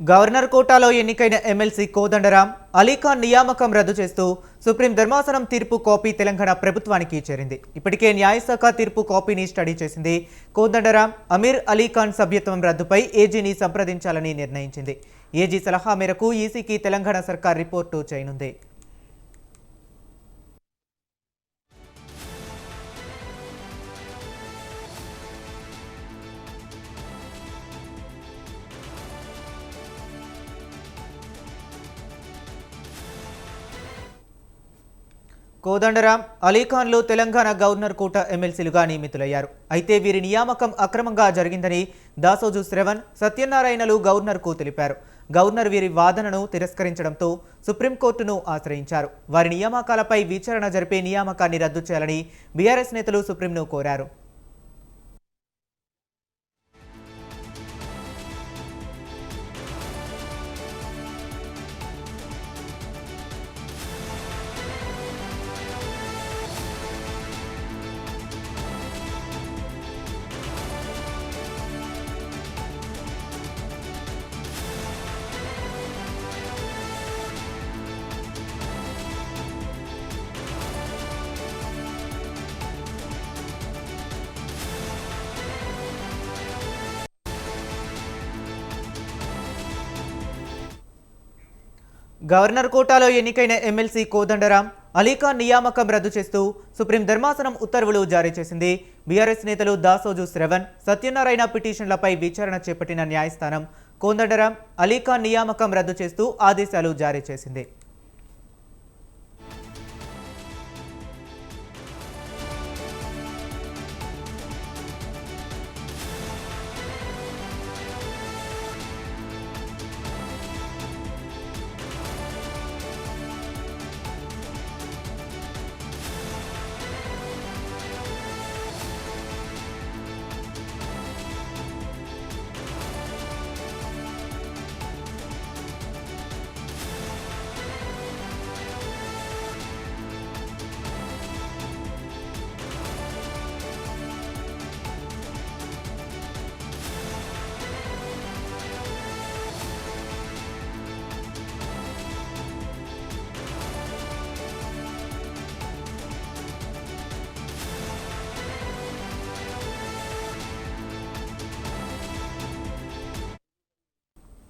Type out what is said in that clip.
Governor కోటాలో ఎన్నికైన MLC Kodandaram Ali Khan నియామకం రద్దు చేస్తూ సుప్రీం ధర్మాసనం తీర్పు కాపీ తెలంగాణ ప్రభుత్వానికి చేరింది. ఇప్పటికే న్యాయశాఖ తీర్పు కాపీని స్టడీ చేసింది. కోదండరాం అమీర్ అలీఖాన్ సభ్యత్వం రద్దుపై ఏజీని సంప్రదించాలని నిర్ణయించింది. ఏజీ సలహా మేరకు ఈసీకి తెలంగాణ సర్కార్ రిపోర్టు చేయనుంది. కోదండరాం అలీఖాన్లు తెలంగాణ గవర్నర్ కోట ఎమ్మెల్సీలుగా నియమితులయ్యారు. అయితే వీరి నియామకం అక్రమంగా జరిగిందని దాసోజు శ్రవణ్, సత్యనారాయణలు గవర్నర్కు తెలిపారు. గవర్నర్ వీరి వాదనను తిరస్కరించడంతో సుప్రీంకోర్టును ఆశ్రయించారు. వారి నియామకాలపై విచారణ జరిపే నియామకాన్ని రద్దు చేయాలని బీఆర్ఎస్ నేతలు సుప్రీంను కోరారు. గవర్నర్ కోటాలో ఎన్నికైన ఎమ్మెల్సీ కోదండరాం అలీఖాన్ నియామకం రద్దు చేస్తూ సుప్రీం ధర్మాసనం ఉత్తర్వులు జారీ చేసింది. బీఆర్ఎస్ నేతలు దాసోజు శ్రవణ్, సత్యనారాయణ పిటిషన్లపై విచారణ చేపట్టిన న్యాయస్థానం కోదండరాం అలీఖాన్ నియామకం రద్దు చేస్తూ ఆదేశాలు జారీ చేసింది.